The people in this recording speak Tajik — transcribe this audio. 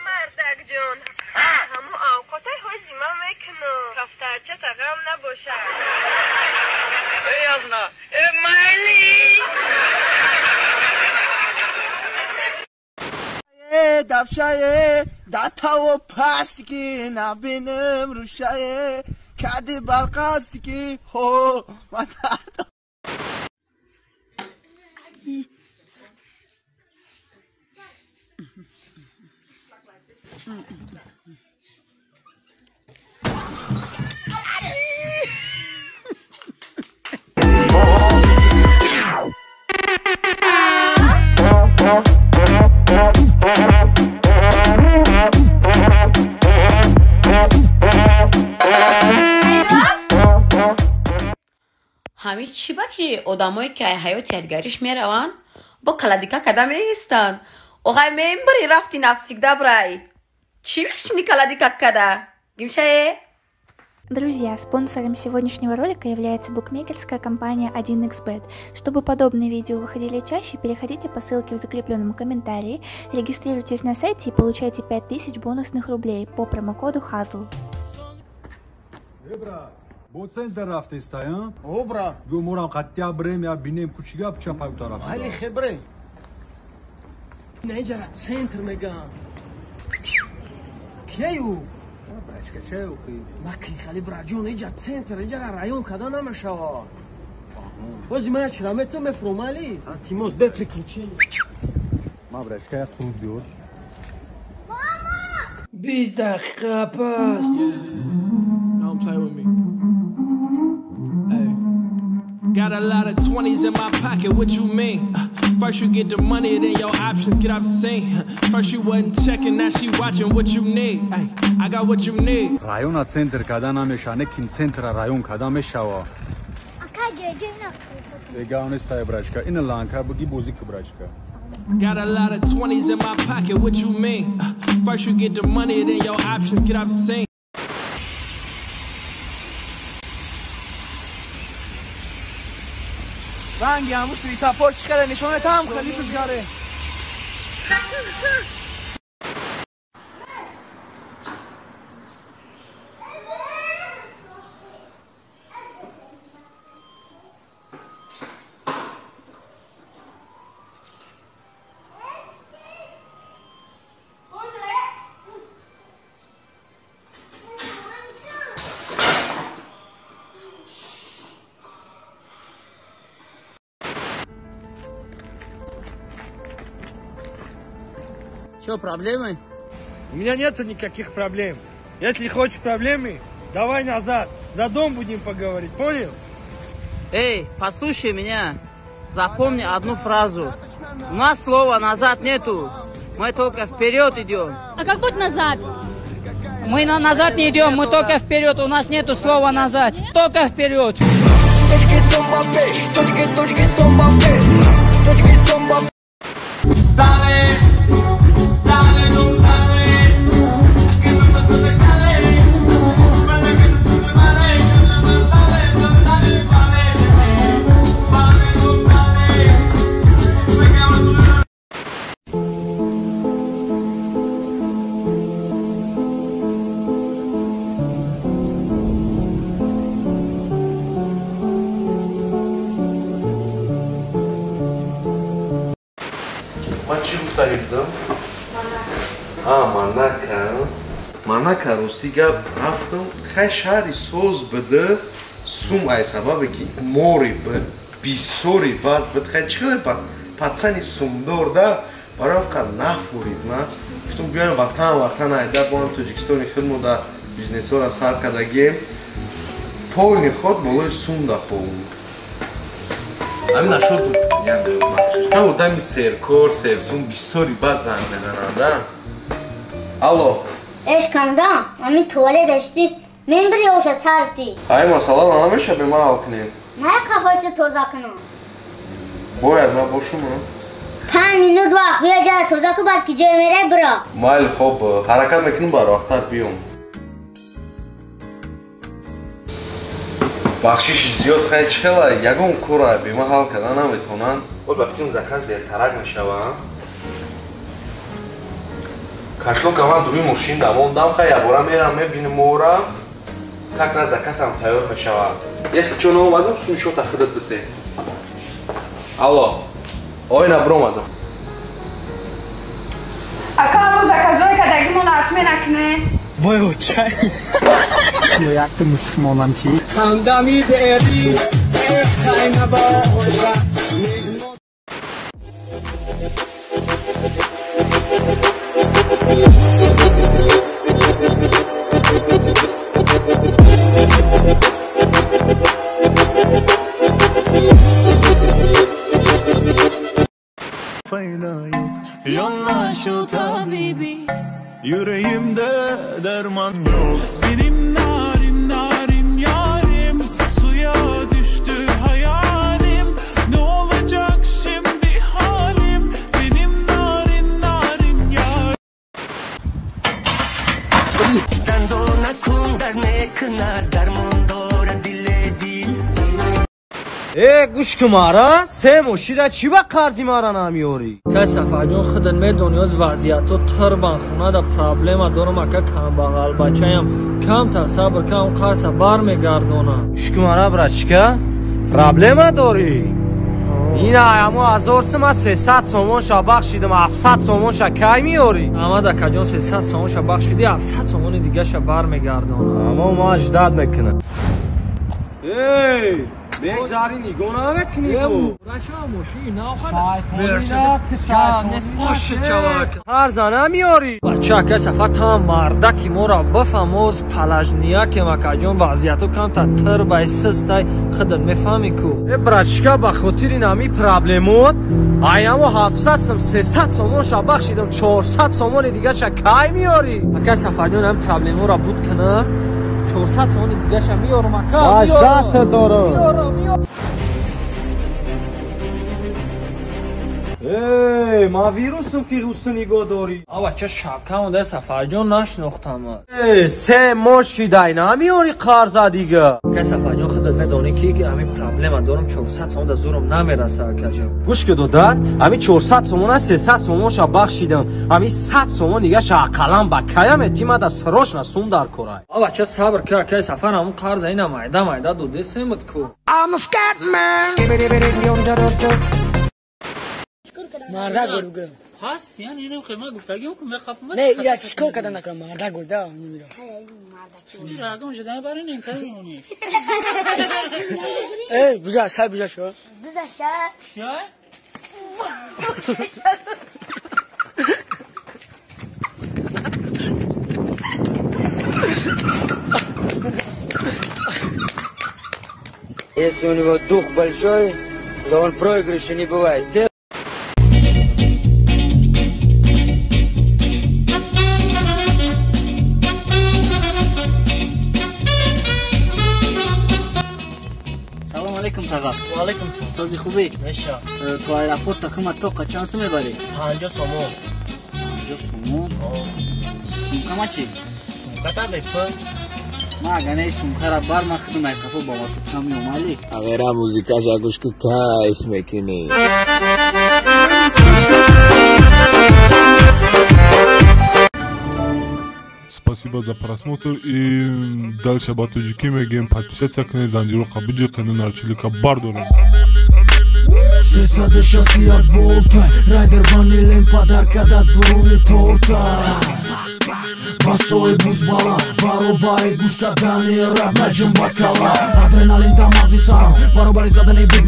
مردک جون همو اوقاتای های زیما میکنو کفترچه تقام نباشه ای ازنا ای مایلی دفشای دتا و پاستکی نبینم روشای کدی برقاستکی هو من دردم همین چی با که آدمایی که حیات یادگاریش میرون با کلادیکا کدام ایستن آقای میمبری رفتی نفسیک دبرای چی میخشنی کلادیکا کدا گمشه. Друзья, спонсором сегодняшнего ролика является букмекерская компания 1xbet. Чтобы подобные видео выходили чаще, переходите по ссылке в закрепленном комментарии, регистрируйтесь на сайте и получайте 5000 бонусных рублей по промокоду HAZL. با چند رفته استایم؟ او برا دو مورم قطعه بریم یا بینیم کوچیگه بچه پای طرف علی خبره اینجا سنتر میگم کیو برشکه چه اوخی؟ مکی خالی برا جون اینجا سنتر اینجا رایون کدا نمیشوا بازی من چرا تو مفرومالی تیموس بپلیکن چی ما برشکه خوب بیور 20 دقیقه پس Don't play with me. Hey. Got a lot of 20s in my pocket, what you mean? First you get the money, then your options get obscene. First you wasn't checking, now she watching what you need. Hey, I got what you need. رایون سنتر کدا نمیشه نکین سنتر رایون کدا میشوا دیگه اونستای برشکه این لانکا بگی بوزیک برشکه Got a lot of 20s in my pocket, what you mean? First you get the money, then your options get obscene. رنگی همون سوی تپاک چقدر نشانت هم خیلی بزاره Что, проблемы? У меня нету никаких проблем. Если хочешь проблемы, давай назад. За дом будем поговорить, понял? Эй, послушай меня. Запомни одну фразу. У нас слова назад нету. Мы только вперед идем. А как будет назад? Мы назад не идем, мы только вперед. У нас нету слова назад. Только вперед. من چی گفتم بودم؟ منکه روستیگه رفتم خیلی شهری سوز بده سوم ای سببه که موری بد بیسوری بد خیلی چخیلی بد پتسنی سوم دارده برای که نفورید من گفتم بیایم وطن ایده بانم توجیکستانی خیلی در بیزنس ها را سر کدگیم پولنی خود بالای سوم ده خوبم همین نشد من بودم سرکار سرسون بیساری بد زنگ بزننده الو اشکندم همین توله داشتی من بری اوشه سردی ای مسئله نمیشه به من حل کنیم نه کفایت توزا کنم باید من باشم 5 مینوت وقت بیا جا توزا که بعد که جای میره برا مایل خوب حرکت میکنم برای وقتر بیام бахшиши зиёд хай чӣ хела ягон кора бемаҳал карда наметавонанд ба филм заказ дертарак мешаванд кашлока ман дуруи мошин дамондам хай ябора мерам мебиним мора как на заказам тайёр мешавад если чо наомадам суншота худат бите алло ойна бромадам акаму заказой кадагимон атме накне وای چای یک مسلمانم چی خندمی بری خیمه با خوشا Yolla şu tabibi yüreğimde derman yok benim narin narin yarim suya düştü hayalim ne olacak şimdi halim benim narin narin yarim Dandona kundar ne kınar darmondora dile dil گوش که مارا سه مشیده چی با قرضی مارا نمیاری؟ که صفحه خودت میدونی از وضعیت و تربان خونه دا پرابلم دارم که کم بغل بچه‌ام کم تا صبر کم قرص بار میگردونه گوش که مارا برا چیکه؟ پرابلم داری؟ این ایامو از ارسم از 300 سومون شا بخشیدم 700 سومون شا کی میاری؟ اما دا کجان 300 سومون شا بخشیدی 700 سومون دیگه شا بار میگردونه اما ما اجداد میکنه ای بگذاری نگاه نکنی تو مرسدس جانس باشه چواک هر زنه میاری بچه که سفر تمام مرده که مورا بفهموز پلجنیا که مکجون وضعیتو کم تا تر بای سستای خودت میفهمی کو برچکا با خاطر نمی پرابلمود ایامو 700 سم 300 سومون شا بخشیدم 400 سومون دیگه شا کی میاری اگه سفر جون هم پرابلمو را بود کنه 400 سومون دیگه شا میارم اکا اشتات دارم ای ما ویروسم که روست نگاه داری آوه چه شبکم ده سفر جون نشنختم ای سه ماشی دای نمیاری قرضه دیگه که سفر جون خودت میدونی که همین پرابلم دارم 400 سومون ده زورم نمیرسه اکا جون گوش که دادر همین 400 سومون از 300 سومون شا بخشیدم همین 100 سومون دیگه شا قلم با کیم اتیمه ده سروش نسوم در کرای آوه چه صبر که سفر همون قرض اینا مایده دوده سیمت کو I'm a scat man مرده گرگم هست یعنی اینم خیمه گفتگی بکن بخواب نه ایرا چیکار کردن نکنم مرده گرده نمیره این راگه اونجا دنه برای نینکاری مونی ای بزا شای بزا شو بزا شای Если у него дух большой, то он проигрыша не бывает. سلام علیکم تاغا. و علیکم سازی خوبی؟ ایشا. تو ایرپورت تخم تو چانس میبری؟ 50 سومون. 50 سومون؟ سومکا چی؟ سومکا تا بپر. ما اگه سومکا را بار ما خدمت کفو با واسط کمی اومالی. اگر موزیکا جاگوش که کیف میکنی. Спасибо за просмотр и дальше батуджики мегем подписаться к ней занжиру кабуджи канун арчилика бардору. Сесаде шасти от волта, райдер ванилен подарка да дуруни торта. Басой бузбала, баробари гушка дани раб наджим бакала. Адреналин дамази сам, баробари задани бит